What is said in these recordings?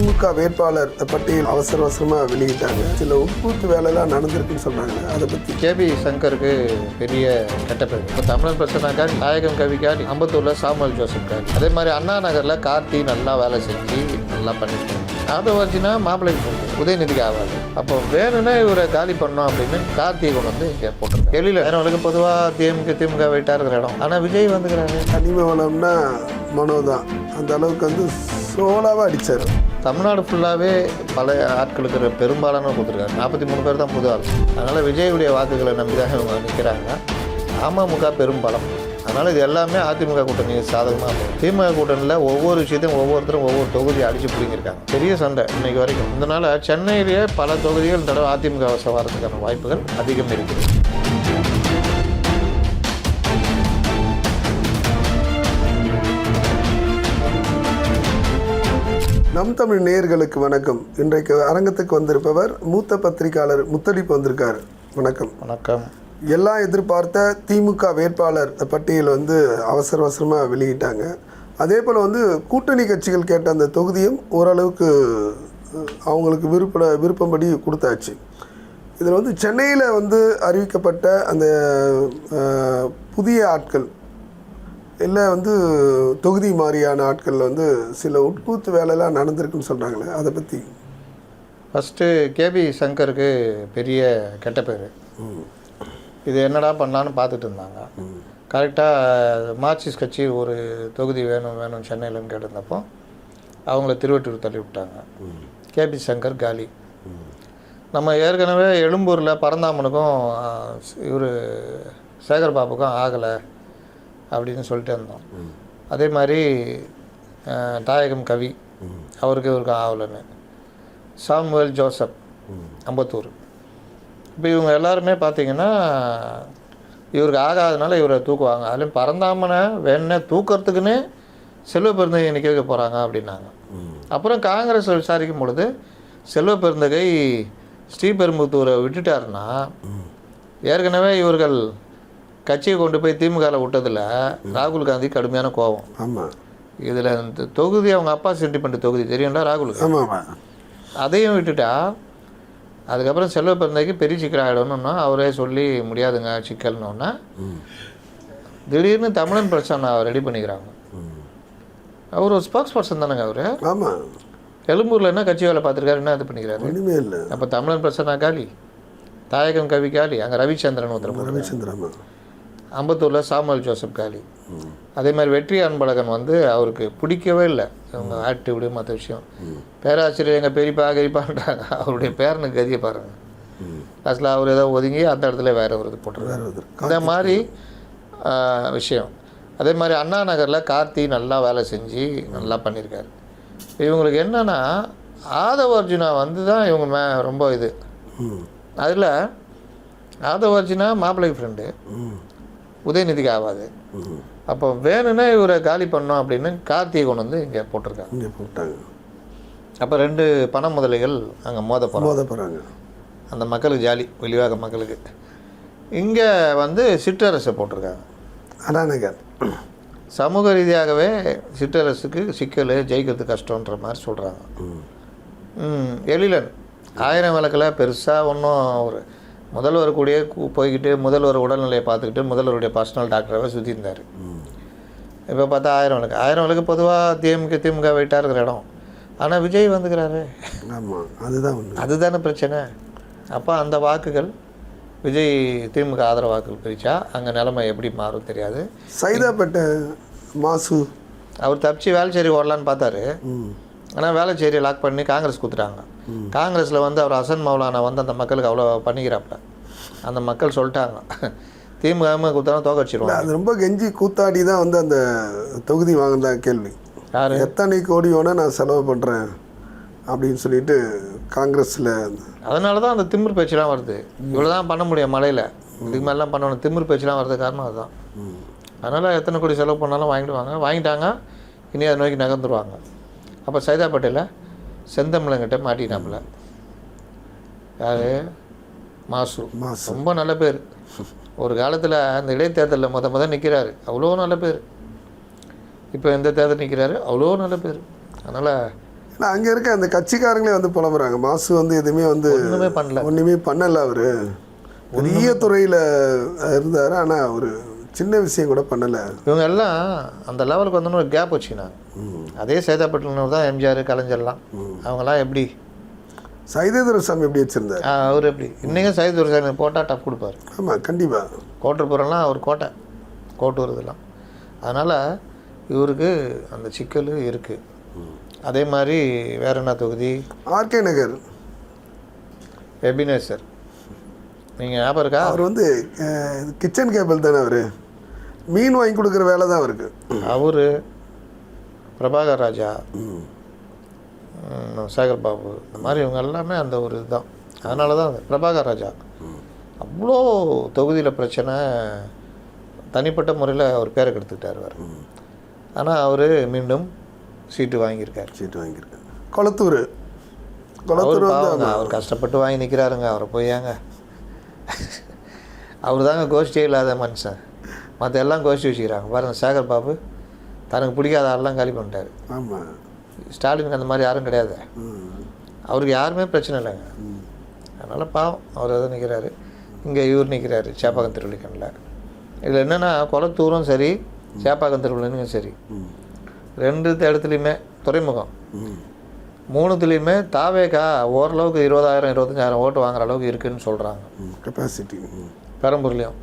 திமுக வேட்பாளர் பட்டியல் அவசரமாக வெளியிட்டாங்க. சில உட்கூத்து வேலைலாம் நடந்திருக்குன்னு சொல்கிறாங்க. அதை பற்றி கேபி சங்கருக்கு பெரிய கெட்ட பேர். இப்போ தமிழன் பிரச்சனைக்காரி, நாயகம் கவிக்காரி, அம்பத்தூரில் சாமுவேல் ஜோசப் காரி, அதே மாதிரி அண்ணா நகரில் கார்த்தி நல்லா வேலை செஞ்சு நல்லா பண்ணிருக்காங்க. அதை வச்சுன்னா மாப்பிள்ளைக்கு போகுது, உதயநிதிக்கு ஆகாது. அப்போ வேணும்னா இவரை காலி பண்ணோம் அப்படின்னு கார்த்திகை கொண்டு வந்து இங்கே போட்டிருக்காங்க. வெளியில் வேறவங்களுக்கு பொதுவாக திமுக வெயிட்டாக இருக்கிற இடம். ஆனால் விஜய் வந்துக்கிறாரு. கனிம வளம்னா மனோ தான் அந்த அளவுக்கு வந்து சோலாவாக அடித்தார். தமிழ்நாடு ஃபுல்லாகவே பல ஆட்களுக்கு பெரும்பாலான கொடுத்துருக்காரு. 43 பேர் தான் புது ஆள். அதனால் விஜயுடைய வாக்குகளை நம்பி தான் இவங்க நிற்கிறாங்க. அமமுக பெரும் பலம். அதனால் இது எல்லாமே அதிமுக கூட்டணி சாதகமாக இருக்கும். திமுக கூட்டணியில் ஒவ்வொரு விஷயத்தையும் ஒவ்வொருத்தரும் ஒவ்வொரு தொகுதியை அடித்து பிடிங்கிருக்காங்க. பெரிய சண்டை இன்னைக்கு வரைக்கும். இதனால் சென்னையிலேயே பல தொகுதிகள் தடவை அதிமுக வரதுக்கான வாய்ப்புகள் அதிகம் இருக்குது. நம் தமிழ் நேயர்களுக்கு வணக்கம். இன்றைக்கு அரங்கத்துக்கு வந்திருப்பவர் மூத்த பத்திரிகையாளர் முத்தடிப்பு வந்திருக்கார். வணக்கம். வணக்கம். எல்லாம் எதிர்பார்த்த திமுக வேட்பாளர் பட்டியல் வந்து அவசரமாக வெளியிட்டாங்க. அதே போல் வந்து கூட்டணி கட்சிகள் கேட்ட அந்த தொகுதியும் ஓரளவுக்கு அவங்களுக்கு விருப்பம்படி கொடுத்தாச்சு. இதில் வந்து சென்னையில் வந்து அறிவிக்கப்பட்ட அந்த புதிய ஆட்கள் இல்லை வந்து தொகுதி மாதிரியான ஆட்களில் வந்து சில உட்கூத்து வேலைலாம் நடந்திருக்குன்னு சொல்கிறாங்களே, அதை பற்றி. ஃபஸ்ட்டு கேபி சங்கருக்கு பெரிய கெட்ட பேர். இது என்னடா பண்ணலான்னு பார்த்துட்டு இருந்தாங்க. கரெக்டாக மார்க்சிஸ்ட் கட்சி ஒரு தொகுதி வேணும் சென்னையிலன்னு கேட்டிருந்தப்போ அவங்கள திருவட்டூர் தள்ளி விட்டாங்க. கேபி சங்கர் காலி. நம்ம ஏற்கனவே எழும்பூரில் பரந்தாமனுக்கும் இவர் சேகர் பாபுக்கும் ஆகலை அப்படின்னு சொல்லிட்டு இருந்தோம். அதே மாதிரி நாயகம் கவி அவருக்கு இவருக்கு ஆகலைன்னு. Samuel Joseph Ambattur. இப்போ இவங்க எல்லாருமே பார்த்திங்கன்னா இவருக்கு ஆகாதனால இவரை தூக்குவாங்க. அதுலேயும் பரந்தாமனை வேணே தூக்கிறதுக்குன்னு செல்வ பெருந்தகை நிற்க வைக்க போகிறாங்க அப்படின்னாங்க. அப்புறம் காங்கிரஸ் விசாரிக்கும் பொழுது செல்வ பெருந்தகை ஸ்ரீபெரும்புத்தூரை விட்டுட்டாருன்னா ஏற்கனவே இவர்கள் கட்சியை கொண்டு போய் திமுகவில் விட்டதில் ராகுல் காந்தி கடுமையான கோபம். ஆமாம். இதில் இந்த தொகுதி அவங்க அப்பா சென்டிமெண்ட் தொகுதி தெரியும்ல ராகுலுக்கு. அதையும் விட்டுட்டா அதுக்கப்புறம் செல்வ பிறந்தைக்கு பெரிய சிக்கல் ஆகிடணுன்னா அவரே சொல்லி முடியாதுங்க சிக்கல்னோன்னா திடீர்னு தமிழன் பிரச்சனை ரெடி பண்ணிக்கிறாங்க. அவர் ஒரு ஸ்போக்ஸ் பர்சன் தானேங்க அவர். ஆமாம். எழும்பூரில் என்ன கட்சி வேலை பார்த்துருக்காரு, என்ன இது பண்ணிக்கிறாரு. ஒன்றுமே இல்லை. அப்போ தமிழன் பிரச்சனை காலி, தாயகம் கவி காலி, அங்கே ரவிச்சந்திரன் ஒருத்தர். ரவிச்சந்திரன். அம்பத்தூரில் சாமுவேல் ஜோசப் காலி. அதே மாதிரி வெற்றி அன்பழகன் வந்து அவருக்கு பிடிக்கவே இல்லை அவங்க ஆக்டிவிட்டி மற்ற விஷயம். பேராசிரியர் எங்கள் பெரியப்பா கரிப்பான்றாங்க. அவருடைய பேரனுக்கு கதியை பாருங்கள். லாஸ்ட்டில் அவர் ஏதோ ஒதுங்கி அந்த இடத்துல வேறு ஒரு இது போட்டுருக்காரு. இந்த மாதிரி விஷயம். அதே மாதிரி அண்ணா நகரில் கார்த்தி நல்லா வேலை செஞ்சு நல்லா பண்ணியிருக்காரு. இவங்களுக்கு என்னென்னா ஆதவ அர்ஜுனா வந்து தான் இவங்க ரொம்ப இது. அதில் ஆதவ அர்ஜுனா மாப்பிள்ளை ஃப்ரெண்டு, உதயநிதிக்கு ஆகாது. அப்போ வேணும்னா இவரை காலி பண்ணோம் அப்படின்னு கார்த்திகை கொண்டு வந்து இங்கே போட்டிருக்காங்க. அப்போ 2 பண முதலைகள் அங்கே மோத போகிறாங்க. அந்த மக்களுக்கு ஜாலி, வெளிவாக மக்களுக்கு. இங்கே வந்து சிற்றரசை போட்டிருக்காங்க. அண்ணாநகர் சமூக ரீதியாகவே சிற்றரசுக்கு சிக்கல், ஜெயிக்கிறது கஷ்டன்ற மாதிரி சொல்கிறாங்க. எழிலன் 1000 விளக்கில் பெருசாக ஒன்றும் ஒரு முதல்வர் கூடயே போய்கிட்டு முதல்வர் உடல்நிலையை பார்த்துக்கிட்டு முதல்வருடைய பர்சனல் டாக்டராகவே சுற்றி இருந்தார். இப்போ பார்த்தா 1000 விளக்கு பொதுவாக திமுக வெயிட்டாக இருக்கிற இடம். ஆனால் விஜய் வந்துக்கிறாரு. ஆமாம், அதுதானே பிரச்சனை. அப்போ அந்த வாக்குகள் விஜய் திமுக ஆதரவு வாக்குகள் பிரித்தா அங்கே நிலைமை எப்படி மாறும் தெரியாது. சைதாப்பேட்டை மாசு அவர் தப்பிச்சு வேலைச்சேரி ஓடலான்னு பார்த்தாரு. ஆனால் வேலைச்சேரியை லாக் பண்ணி காங்கிரஸ் கொடுத்துட்டாங்க. காங்கிரஸில் வந்து அவர் ஹசன் மௌலானா வந்து அந்த மக்களுக்கு அவ்வளோ பண்ணிக்கிறாப்புல. அந்த மக்கள் சொல்லிட்டாங்க திமுக கொடுத்தாலும் தோக்கடிச்சிருவாங்க. அது ரொம்ப கெஞ்சி கூத்தாடி தான் வந்து அந்த தொகுதி வாங்கினா கேள்வி. யார் எத்தனை கோடி வேணால் நான் செலவு பண்ணுறேன் அப்படின்னு சொல்லிட்டு காங்கிரஸில். அதனால தான் அந்த திமிர் பேச்சுலாம் வருது. இவ்வளோ தான் பண்ண முடியும் மலையில், இதுக்கு மேலாம் பண்ணணும். திமிர் பேச்சுலாம் வருது காரணம் அதுதான். அதனால் எத்தனை கோடி செலவு பண்ணாலும் வாங்கிட்டாங்க. இனி அதை நோக்கி நகர்ந்துருவாங்க. அப்போ சைதாப்பேட்டையில் செந்தமிழங்கிட்ட மாட்டினாப்புல. யார்? மாசு. ரொம்ப நல்ல பேர். ஒரு காலத்தில் அந்த இடைத்தேர்தலில் முதல் நிற்கிறாரு, அவ்வளோ நல்ல பேர். இப்போ எந்த தேர்தல் நிற்கிறாரு, அவ்வளோ நல்ல பேர். அதனால் ஆனால் அங்கே இருக்க அந்த கட்சிக்காரங்களே வந்து புலம்புறாங்க. மாசு வந்து எதுவுமே வந்து ஒன்றுமே பண்ணலை. அவர் பெரிய துறையில் இருந்தார், ஆனால் ஒரு சின்ன விஷயம் கூட பண்ணலை. இவங்க எல்லாம் அந்த லெவலுக்கு வந்தோன்னு ஒரு கேப் வச்சுக்கினாங்க. அதே சேதாப்பட்டினம் தான் எம்ஜிஆர், கலைஞர்லாம். அவங்களாம் எப்படி சைதேந்திரசாமி எப்படி வச்சுருந்தார், அவர் எப்படி இன்றைக்கும் சைதேந்திரசாமி போட்டால் டஃப் கொடுப்பார். ஆமாம், கண்டிப்பாக. கோட்டூர்புரம்லாம் அவர் கோட்டு வருதெல்லாம். அதனால் இவருக்கு அந்த சிக்கல் இருக்குது. அதே மாதிரி வேற என்ன தொகுதி? ஆர்கே நகர் எபினேசர். நீங்கள் ஞாபகம் இருக்கா? அவர் வந்து கிச்சன் கேபிள் தானே, அவர் மீன் வாங்கி கொடுக்குற வேலை தான் அவருக்கு. அவர் பிரபாகர் ராஜா, சேகர் பாபு, இந்த மாதிரி இவங்க எல்லாமே அந்த ஒரு இதுதான். அதனால தான் பிரபாகர் ராஜா அவ்வளோ தொகுதியில் பிரச்சனை, தனிப்பட்ட முறையில் அவர் பேரை கெடுத்துக்கிட்டார் அவர். ஆனால் அவர் மீண்டும் சீட்டு வாங்கியிருக்கார். கொளத்தூர் அவர் கஷ்டப்பட்டு வாங்கி நிற்கிறாருங்க. அவரை போயாங்க அவர் தாங்க கோஷ்டியே இல்லாத மனுஷன். மற்ற எல்லாம் கோஷ்டி வச்சுக்கிறாங்க பாருங்கள். சேகர் பாபு தனக்கு பிடிக்காத ஆளெலாம் காலி பண்ணிட்டார். ஆமாம், ஸ்டாலினுக்கு அந்த மாதிரி யாரும் கிடையாது. அவருக்கு யாருமே பிரச்சனை இல்லைங்க. அதனால் பாவம் அவர் எதாவது நிற்கிறாரு. இங்கே இவர் நிற்கிறாரு சேப்பாக்கம் திருவள்ளிக்கணில். இதில் என்னென்னா கொளத்தூரும் சரி, சேப்பாக்கம் திருவள்ளிக்கணும் சரி, ரெண்டு இடத்துலையுமே துறைமுகம், மூணுத்துலேயுமே தாவேக்கா ஓரளவுக்கு 20,000 25,000 ஓட்டு வாங்குற அளவுக்கு இருக்குதுன்னு சொல்கிறாங்க கெப்பாசிட்டி. பெரம்பூர்லேயும்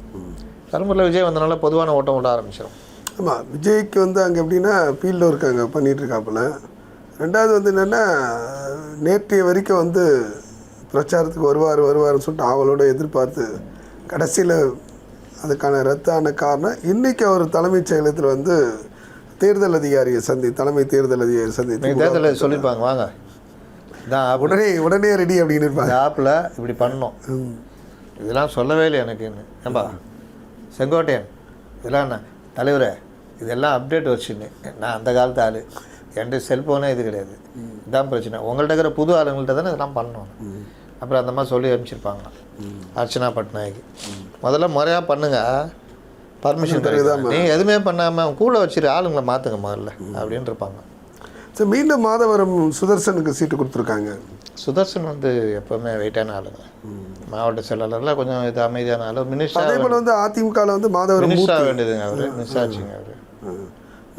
விஜய் வந்தனால பொதுவான ஓட்டம் விட ஆரம்பிச்சிடும். ஆமாம், விஜய்க்கு வந்து அங்கே எப்படின்னா ஃபீல்டில் இருக்காங்க பண்ணிகிட்ருக்காப்புல. ரெண்டாவது வந்து என்னென்னா நேற்றைய வரைக்கும் வந்து பிரச்சாரத்துக்கு வருவார்னு சொல்லிட்டு அவளோட எதிர்பார்த்து கடைசியில் அதுக்கான ரத்தான காரணம் இன்றைக்கி அவர் தலைமைச் செயலகத்தில் வந்து தேர்தல் அதிகாரியை தலைமை தேர்தல் அதிகாரியை சந்தித்து தேர்தலில் சொல்லியிருப்பாங்க வாங்க உடனே ரெடி அப்படின்னு இருப்பாங்க. ஆப்பில் இப்படி பண்ணோம், இதெல்லாம் சொல்லவே இல்லை எனக்குன்னு. ஏன்பா செங்கோட்டையன் இதெல்லாம் என்ன தலைவரே, இதெல்லாம் அப்டேட் வச்சுன்னு. நான் அந்த காலத்து ஆள், என்கிட்ட செல்ஃபோனே இது கிடையாது. இதுதான் பிரச்சனை. உங்கள்கிட்ட இருக்கிற புது ஆளுங்கள்ட்ட தானே இதெல்லாம் பண்ணணும். அப்புறம் அந்த மாதிரி சொல்லி அனுப்பிச்சிருப்பாங்க அர்ச்சனா பட்நாயக்கு. முதல்ல முறையாக பண்ணுங்க, பர்மிஷன் கிடையாது. நீங்கள் எதுவுமே பண்ணாமல் கூட வச்சுரு ஆளுங்களை மாற்றுங்க முதல்ல அப்படின்னு இருப்பாங்க. சரி, மீண்டும் மாதவரம் சுதர்சனுக்கு சீட்டு கொடுத்துருக்காங்க. சுதர்சன் வந்து எப்போவுமே வெயிட்டான ஆளுங்க. மாவட்ட செயலாளரில் கொஞ்சம் இது அமைதியான ஆளு. மினிஸ்டர் அதே போல் வந்து அதிமுகவில் வந்து மாதவரம் மினிஸ்டர் வேண்டியதுங்க. அவர் மிஸ் ஆச்சுங்க. அவர்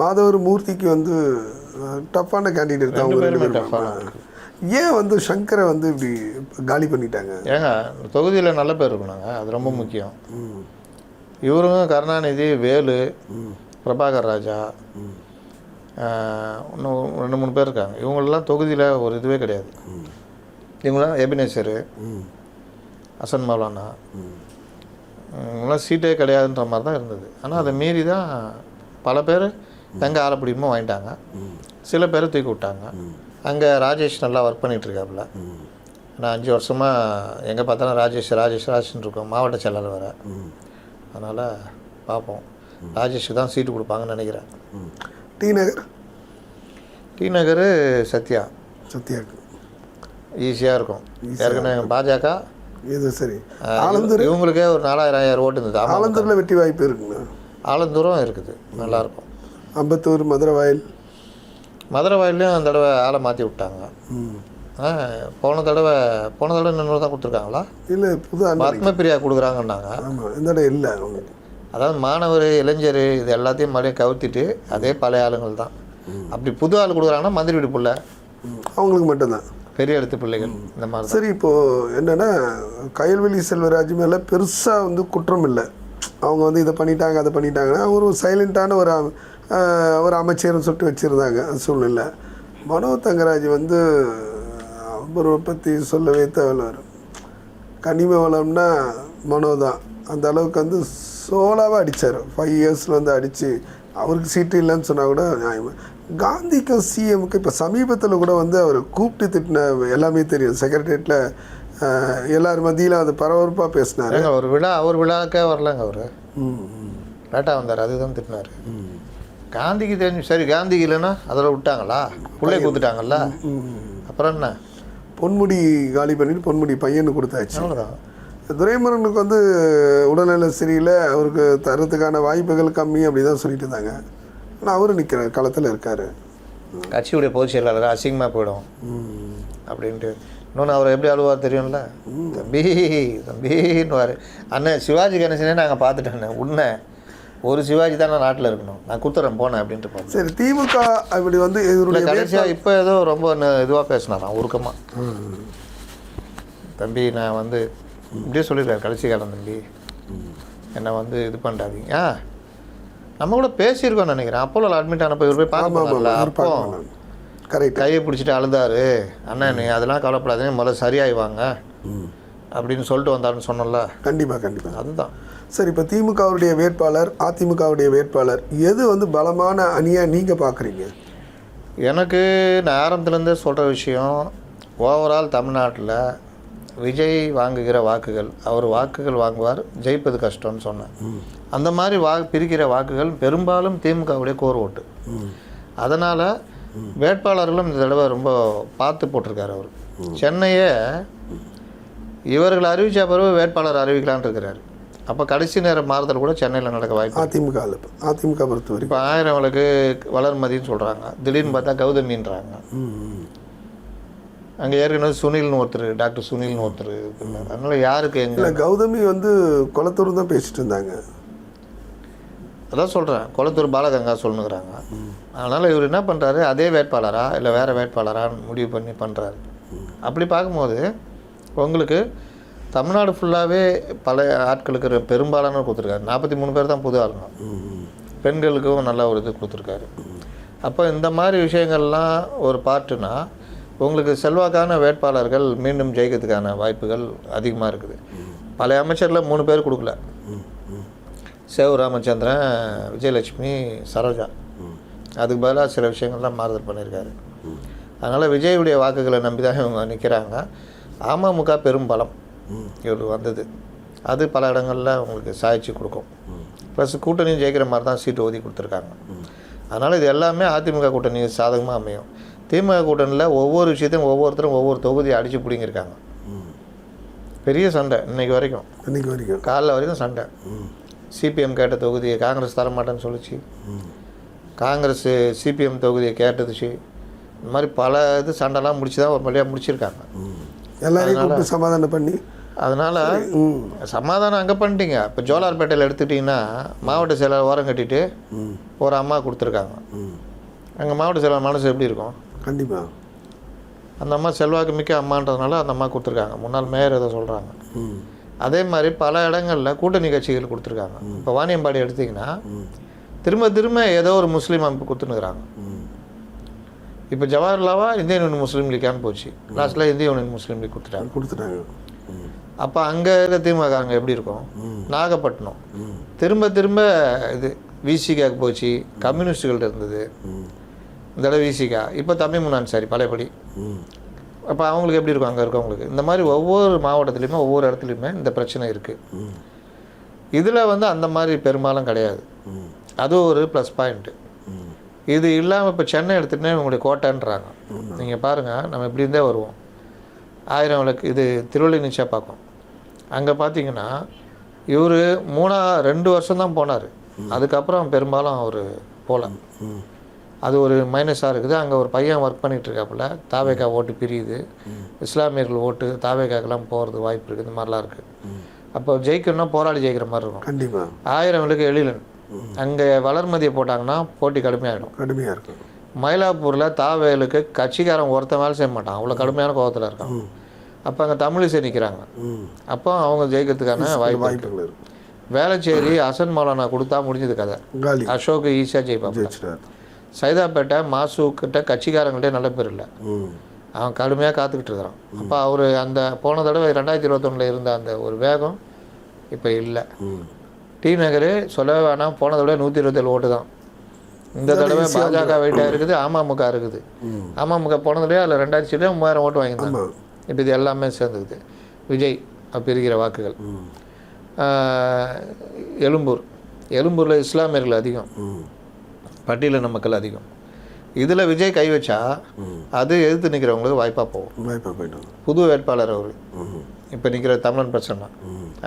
மாதவர் மூர்த்திக்கு வந்து டஃப்பான கேண்டிடேட் தான். அவங்க டஃப்பான. ஏன் வந்து சங்கரை வந்து இப்படி காலி பண்ணிட்டாங்க? ஏங்க தொகுதியில் நல்ல பேர் இருக்கணுங்க, அது ரொம்ப முக்கியம். இவருங்க கருணாநிதி, வேலு, பிரபாகர் ராஜா, இன்னும் 2-3 பேர் இருக்காங்க. இவங்களெல்லாம் தொகுதியில் ஒரு இதுவே கிடையாது. இவங்களாம் எபினேசரு, அசன் மௌலானா, இவங்களாம் சீட்டே கிடையாதுன்ற மாதிரி தான் இருந்தது. ஆனால் அதை மீறி தான் பல பேர் எங்கே ஆள பிடிக்குமோ வாங்கிட்டாங்க. சில பேர் தூக்கி விட்டாங்க. அங்கே ராஜேஷ் நல்லா ஒர்க் பண்ணிகிட்ருக்காப்புல. நான் 5 வருஷமாக எங்கே பார்த்தாலும் ராஜேஷ்னு இருக்கோம், மாவட்ட செயலாளர் வேறு. அதனால் பார்ப்போம், ராஜேஷுக்கு தான் சீட்டு கொடுப்பாங்கன்னு நினைக்கிறேன். டி நகர் சத்யாவுக்கு ஈஸியாக இருக்கும். ஏற்கனவே பாஜக இது சரி. இவங்களுக்கே ஒரு 4,000 ஓட்டு இருந்தது. ஆலந்தூரில் வெற்றி வாய்ப்பு இருக்குங்க. ஆலந்தூரும் இருக்குது, நல்லாயிருக்கும். அம்பத்தூர், மதுரை வயல்லையும் அந்த தடவை ஆளை மாற்றி விட்டாங்க. போன தடவை இன்னொரு தான் கொடுத்துருக்காங்களா? இல்லை, புது பத்மபிரியா கொடுக்குறாங்கன்னாங்க. இந்த தடவை இல்லை. அதாவது மாணவர், இளைஞர் இது எல்லாத்தையும் மறுபடியும் கவுத்திட்டு அதே பழைய ஆளுங்கள் தான். அப்படி புது ஆள் கொடுக்குறாங்கன்னா மந்திரி வீடு பிள்ளை அவங்களுக்கு மட்டும்தான், பெரிய இடத்து பிள்ளைகள் இந்த மாதிரி. சரி, இப்போது என்னென்னா கயல்வெளி செல்வராஜ் மேலே பெருசாக வந்து குற்றம் இல்லை. அவங்க வந்து இதை பண்ணிட்டாங்க அதை பண்ணிட்டாங்கன்னா ஒரு சைலண்ட்டான ஒரு அமைச்சர்னு சொல்லிட்டு வச்சுருந்தாங்க சூழ்நிலை. மனோ தங்கராஜ் வந்து அவரை பற்றி சொல்லவே தேவையில்லை. கனிம வளம்னா மனோ தான். அந்த அளவுக்கு வந்து சோலாவாக அடித்தார். 5 இயர்ஸில் வந்து அடித்து அவருக்கு சீட்டு இல்லைன்னு சொன்னால் கூட நியாயமாக. காந்திக்கும் சிஎமுக்கு இப்போ சமீபத்தில் கூட வந்து அவர் கூப்பிட்டு திட்டின எல்லாமே தெரியும். செக்ரட்டரியேட்டில் எல்லார் மத்தியில் அது பரபரப்பாக பேசினார். அவர் விழாக்கே வரலங்க. அவர் லேட்டாக வந்தார், அதுதான் திட்டினார். காந்திக்கு தெரிஞ்சு சரி, காந்திக்கு இல்லைன்னா அதில் விட்டாங்களா, பிள்ளை கொடுத்துட்டாங்கல்ல, அப்புறம் என்ன? பொன்முடி காலி பண்ணிட்டு பொன்முடி பையனு கொடுத்தாச்சு. அவ்வளோதான். துரைமுருகனுக்கு வந்து உடல்நல சரியில்லை, அவருக்கு தரத்துக்கான வாய்ப்புகள் கம்மி அப்படி தான் சொல்லிட்டு இருந்தாங்க. ஆனால் அவரும் நிற்கிறார், களத்தில் இருக்கார். கட்சியுடைய பொதுச் செயலாளர் அசிங்கமாக போயிடும் அப்படின்ட்டு. இன்னொன்று அவர் எப்படி அழுவார் தெரியும்ல, தம்பி தம்பின்னுவார். அண்ணன் சிவாஜி கணேசனே நாங்கள் பார்த்துட்டேண்ணே, உன்னை ஒரு சிவாஜி தான் நான் நாட்டில் இருக்கணும், நான் கொடுத்துட்றேன் போனேன் அப்படின்ட்டு போனேன். சரி, திமுக அப்படி வந்து இதனுடைய கடைசியாக இப்போ ஏதோ ரொம்ப இதுவாக பேசினாராம் உருக்கமாக. தம்பி நான் வந்து இப்படியே சொல்லிடுறாரு கடைசி காலம், தம்பி என்னை வந்து இது பண்ணுறாதீங்க. நம்ம கூட பேசியிருக்கோம் நினைக்கிறேன். அப்போல அட்மிட் ஆனப்போ இவர் போய் பார்க்கல, அப்போ கரெக்ட் கையை பிடிச்சிட்டு அழுதாரு, அண்ணன் நீ அதெல்லாம் கவலைப்படாதீங்க முதல்ல சரியாயிவாங்க அப்படின்னு சொல்லிட்டு வந்தாருன்னு சொன்னோம்ல. கண்டிப்பாக கண்டிப்பாக அதுதான். சரி, இப்போ திமுகவுடைய வேட்பாளர் அதிமுகவுடைய வேட்பாளர் எது வந்து பலமான அணியாக நீங்கள் பார்க்குறீங்க? எனக்கு நான் ஆரம்பத்துலேருந்தே சொல்கிற விஷயம், ஓவரால் தமிழ்நாட்டில் விஜய் வாங்குகிற வாக்குகள், அவர் வாக்குகள் வாங்குவார், ஜெயிப்பது கஷ்டம்னு சொன்னேன். அந்த மாதிரி பிரிக்கிற வாக்குகள் பெரும்பாலும் திமுகவுடைய கோர் ஓட்டு. அதனால் வேட்பாளர்களும் இந்த தடவை ரொம்ப பார்த்து போட்டிருக்காரு. அவர் சென்னையை இவர்கள் அறிவித்த பிறகு வேட்பாளர் அறிவிக்கலான் இருக்கிறார். அப்போ கடைசி நேரம் மாறுதல் கூட சென்னையில் நடக்க வாய்ப்பு. அதிமுக பொறுத்த வரைக்கும் இப்போ 1000 அவளுக்கு வளர்மதின்னு சொல்கிறாங்க, திடீர்னு பார்த்தா கௌதமின்றாங்க. அங்கே ஏற்கனவே சுனில்னு ஒருத்தர், டாக்டர் சுனில்னு ஒருத்தர். அதனால் யாருக்கு எங்கே கௌதமி வந்து குளத்தூர் தான் பேசிட்டு இருந்தாங்க. அதான் சொல்கிறேன், குளத்தூர் பாலகங்கா சொல்லுங்கிறாங்க. அதனால் இவர் என்ன பண்ணுறாரு, அதே வேட்பாளரா இல்லை வேறு வேட்பாளரான்னு முடிவு பண்ணி பண்ணுறாரு. அப்படி பார்க்கும்போது உங்களுக்கு தமிழ்நாடு ஃபுல்லாகவே பல ஆட்களுக்கு பெரும்பாலான கொடுத்துருக்காரு. 43 பேர் தான் புது ஆளுங்க. பெண்களுக்கும் நல்ல ஒரு இது கொடுத்துருக்காரு. அப்போ இந்த மாதிரி விஷயங்கள்லாம் ஒரு பார்ட்டுனா உங்களுக்கு செல்வாக்கான வேட்பாளர்கள் மீண்டும் ஜெயிக்கிறதுக்கான வாய்ப்புகள் அதிகமாக இருக்குது. பழைய அமைச்சரில் 3 பேர் கொடுக்கல, சேவு ராமச்சந்திரன், விஜயலட்சுமி, சரோஜா. அதுக்கு பதிலாக சில விஷயங்கள்லாம் மாறுதல் பண்ணியிருக்காரு. அதனால் விஜயுடைய வாக்குகளை நம்பி தான் இவங்க நிற்கிறாங்க. அமமுக பெரும் பலம் இவர் வந்தது, அது பல இடங்களில் உங்களுக்கு சாய்ச்சி கொடுக்கும். ப்ளஸ் கூட்டணியும் ஜெயிக்கிற மாதிரி தான் சீட்டு ஒதுக்கி கொடுத்துருக்காங்க. அதனால் இது எல்லாமே அதிமுக கூட்டணி சாதகமாக அமையும். திமுக கூட்டணியில் ஒவ்வொரு விஷயத்தையும் ஒவ்வொருத்தரும் ஒவ்வொரு தொகுதியை அடித்து பிடிங்கிருக்காங்க. பெரிய சண்டை இன்னைக்கு வரைக்கும் காலைல வரைக்கும் சண்டை. சிபிஎம் கேட்ட தொகுதியை காங்கிரஸ் தரமாட்டேன்னு சொல்லிச்சு, காங்கிரஸ் சிபிஎம் தொகுதியை கேட்டதுச்சு. இந்த மாதிரி பல இது சண்டைலாம் முடிச்சு தான் ஒரு வழியாக முடிச்சிருக்காங்க. எல்லாரையும் சமாதானம் பண்ணி. அதனால் சமாதானம் அங்கே பண்ணிட்டீங்க. இப்போ ஜோலார்பேட்டையில் எடுத்துக்கிட்டிங்கன்னா மாவட்ட செயலாளர் ஓரம் கட்டிட்டு ஒரு அம்மா கொடுத்துருக்காங்க. அங்கே மாவட்ட செயலாளர் மனசு எப்படி இருக்கும்? கண்டிப்பாக அந்த அம்மா செல்வாக்கு மிக்க அம்மான்றதுனால அந்த அம்மா கொடுத்துருக்காங்க. முன்னாள் மேயர் எதை சொல்கிறாங்க. அதே மாதிரி பல இடங்களில் கூட்டணி கட்சிகள் கொடுத்துருக்காங்க. இப்போ வாணியம்பாடி எடுத்திங்கன்னா திரும்ப ஏதோ ஒரு முஸ்லீம் அமைப்பு கொடுத்துனுக்குறாங்க. இப்போ ஜவஹர்லாவா இந்தியன் யூனியன் முஸ்லீம் லீக்கான்னு போச்சு, லாஸ்ட்டில் இந்திய யூனியன் முஸ்லீம் லீக் கொடுத்துட்டாங்க. அப்போ அங்கே இருக்க திமுககாரங்க எப்படி இருக்கும்? நாகப்பட்டினம் திரும்ப இது விசிகாவுக்கு போச்சு, கம்யூனிஸ்டுகள்ட்ட இருந்தது. இந்த தடவை விசிகா, இப்போ தமிழ் முன்னான் சரி பழையபடி. அப்போ அவங்களுக்கு எப்படி இருக்கும் அங்கே இருக்கவங்களுக்கு? இந்த மாதிரி ஒவ்வொரு மாவட்டத்துலேயுமே ஒவ்வொரு இடத்துலையுமே இந்த பிரச்சனை இருக்குது. இதில் வந்து அந்த மாதிரி பெரும்பாலும் கிடையாது. அது ஒரு ப்ளஸ் பாயிண்ட்டு. இது இல்லாமல் இப்போ சென்னை எடுத்துகிட்டே உங்களுடைய கோட்டைன்றாங்க. நீங்கள் பாருங்கள், நம்ம இப்படி இருந்தே வருவோம். 1000 விளக்கு இது திருவள்ளி பார்க்கும். அங்கே பார்த்தீங்கன்னா இவர் 2 வருஷம் தான் போனார். அதுக்கப்புறம் பெரும்பாலும் அவர் போகல. அது ஒரு மைனஸாக இருக்குது. அங்கே ஒரு பையன் ஒர்க் பண்ணிகிட்டு இருக்காப்புல, தாவேக்கா ஓட்டு பிரியுது, இஸ்லாமியர்கள் ஓட்டு தாவேக்காக்கெல்லாம் போகிறது வாய்ப்பு இருக்குது. இந்த மாதிரிலாம் இருக்குது. அப்போ ஜெயிக்கணும்னா போராடி ஜெயிக்கிற மாதிரி இருக்கும். கண்டிப்பாக 1000 விளக்கு எழிலன் அங்கே வளர்மதியை போட்டாங்கன்னா போட்டி கடுமையாக இருக்கும். மயிலாப்பூரில் தாவேலுக்கு கட்சிக்காரன் ஒருத்தன் வேலை செய்ய மாட்டான், அவ்வளோ கடுமையான கோபத்தில் இருக்கான். அப்போ அங்கே தமிழிசை நிற்கிறாங்க. அப்போ அவங்க ஜெயிக்கிறதுக்கான வாய்ப்பு. வேளச்சேரி அசன் மௌலானா கொடுத்தா முடிஞ்சது கதை. அசோக் ஈஸியாக ஜெயிப்பாங்க. சைதாப்பேட்டை மாசுக்கிட்ட கட்சிக்காரங்கள்ட்ட நல்ல பேர் இல்லை, அவன் கடுமையாக காத்துக்கிட்டு இருக்கிறான். அப்போ அவர் அந்த போன தடவை 2021 இருந்த அந்த ஒரு வேகம் இப்போ இல்லை. டி நகர் சொல்லவே வேணாம், போன தடவை 127 ஓட்டு தான். இந்த தடவை பாஜக வெயிட்டாக இருக்குது, அமமுக இருக்குது. அமமுக போன தடவை அதில் 2000 சீட்டில் 3000 ஓட்டு வாங்கியிருந்தாங்க. இப்போ இது எல்லாமே சேர்ந்துக்குது. விஜய் பிரிக்கிற வாக்குகள். எழும்பூரில் இஸ்லாமியர்கள் அதிகம், பட்டியலின மக்கள் அதிகம். இதில் விஜய் கை வச்சா அது எதிர்த்து நிற்கிறவங்களுக்கு வாய்ப்பாக போகும். புது வேட்பாளர் அவர் இப்போ நிற்கிற தமிழன் பிரச்சனை,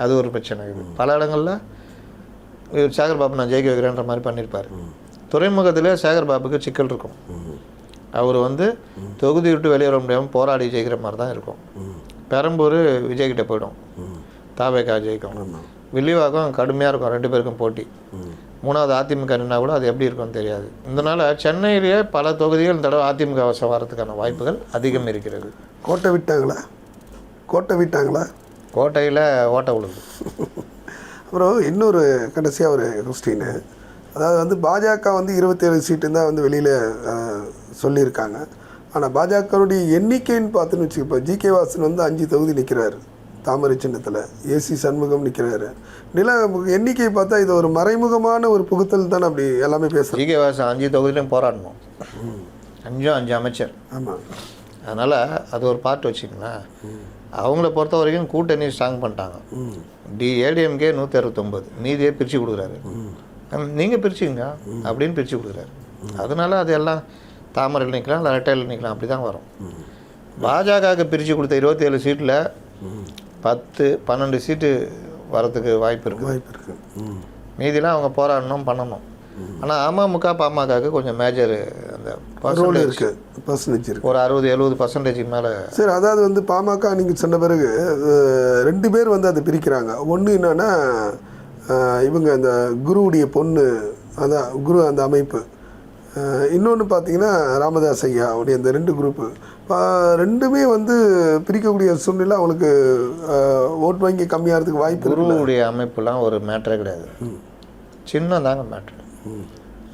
அது ஒரு பிரச்சனை. இது பல இடங்களில் சேகர் பாபு நான் ஜெயிக்க வைக்கிறேன்ற மாதிரி பண்ணியிருப்பார். துறைமுகத்தில் சேகர் பாபுக்கு சிக்கல் இருக்கும். அவர் வந்து தொகுதி விட்டு வெளியே வர முடியாமல் போராடி ஜெயிக்கிற மாதிரி தான் இருக்கும். பெரம்பூர் விஜய்கிட்ட போயிடும், தாவேக்கா ஜெயிக்கும். வில்லிவாக்கம் கடுமையாக இருக்கும், 2 பேருக்கும் போட்டி. 3வது அதிமுக நின்னா கூட அது எப்படி இருக்கும்னு தெரியாது. இதனால் சென்னையிலேயே பல தொகுதிகள் இந்த தடவை அதிமுக வசம் வரதுக்கான வாய்ப்புகள் அதிகம் இருக்கிறது. கோட்டை விட்டாங்களா? கோட்டையில் ஓட்ட விழுது. அப்புறம் இன்னொரு கடைசியாக ஒரு கொஸ்டின், அதாவது வந்து பாஜக வந்து 27 சீட்டு தான் வந்து வெளியில் சொல்லியிருக்காங்க. ஆனால் பாஜகவுடைய எண்ணிக்கைன்னு பார்த்துன்னு வச்சுக்க, இப்போ ஜி.கே. வாசன் வந்து 5 தொகுதி நிற்கிறாரு தாமரை சின்னத்தில், ஏசி சண்முகம் நிற்கிறாரு. எண்ணிக்கை பார்த்தா இது ஒரு மறைமுகமான ஒரு புகுத்தல் தான் அப்படி எல்லாமே பேசுகிறோம். ஜி.கே. வாசன் 5 தொகுதியிலையும் போராடணும், 5 அமைச்சர். ஆமாம், அதனால் அது ஒரு பார்ட் வச்சுங்களேன். அவங்கள பொறுத்த வரைக்கும் கூட்டணி ஸ்ட்ராங் பண்ணிட்டாங்க. ஏடிஎம்கே 169, மீதியே பிரித்து கொடுக்குறாரு. நீங்கள் பிரிச்சுங்க அப்படின்னு பிரித்து கொடுக்குறாரு. அதனால அது எல்லாம் தாமரையில் நிற்கலாம், இல்லை ரெட்டையில் நிற்கலாம், அப்படி தான் வரும். பாஜகவுக்கு பிரித்து கொடுத்த 27 சீட்டில் 10-12 சீட்டு வரத்துக்கு வாய்ப்பு இருக்குது. மீதிலாம் அவங்க போராடணும், பண்ணணும். ஆனால் அமமுக பாமகவுக்கு கொஞ்சம் மேஜர் அந்த பர்சன்டேஜ் இருக்குது, ஒரு 60-70% மேலே. சரி, அதாவது வந்து பாமக நீங்கள் சொன்ன பிறகு 2 பேர் வந்து அதை பிரிக்கிறாங்க. ஒன்று என்னென்னா இவங்க அந்த குருவுடைய பொண்ணு, அதான் குரு அந்த அமைப்பு. இன்னொன்று பார்த்தீங்கன்னா ராமதாஸ் ஐயா அவருடைய இந்த 2 குரூப்பு 2மே வந்து பிரிக்கக்கூடிய சூழ்நிலை அவங்களுக்கு ஓட்டு வங்கி கம்மியாகிறதுக்கு வாய்ப்பு. குருவுடைய அமைப்புலாம் ஒரு மேட்டரே கிடையாது, சின்னம் தாங்க மேட்ரு.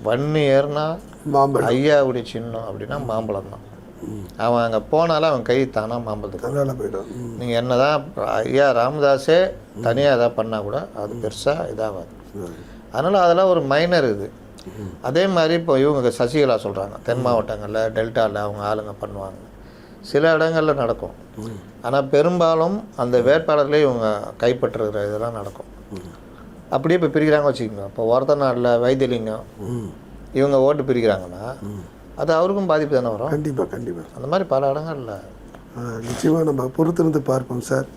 வன்னி ஏறினா மாம்பழம், ஐயாவுடைய சின்னம் அப்படின்னா மாம்பழம் தான். அவன் அங்கே போனாலும் அவன் கை தானாக மாம்பழத்துக்கு போயிடும். நீங்கள் என்ன தான் ஐயா ராமதாஸே தனியாக எதாவது பண்ணால் கூட அது பெருசாக இதாகாது. அதனால் அதெல்லாம் ஒரு மைனர் இது. அதே மாதிரி இப்போ இவங்க சசிகலா சொல்கிறாங்க, தென் மாவட்டங்களில் டெல்டாவில் அவங்க ஆளுங்க பண்ணுவாங்க, சில இடங்களில் நடக்கும். ஆனால் பெரும்பாலும் அந்த வேட்பாளர்களே இவங்க கைப்பற்றுகிற இதெல்லாம் நடக்கும். அப்படியே இப்போ பிரிக்கிறாங்க வச்சுக்கோங்க. இப்போ ஒரத்தநாட்டில் வைத்தியலிங்கம் இவங்க ஓட்டு பிரிக்கிறாங்கன்னா அது அவருக்கும் பாதிப்பு தானே வரும். கண்டிப்பாக அந்த மாதிரி பல இடங்கள்ல நிச்சயமாக நம்ம பொறுத்திருந்து பார்ப்போம் சார்.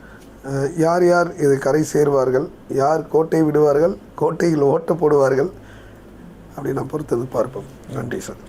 யார் யார் இது கரை சேர்வார்கள், யார் கோட்டை விடுவார்கள், கோட்டையில் ஓட்ட போடுவார்கள் அப்படி நான் பொறுத்திருந்து பார்ப்போம். நன்றி சார்.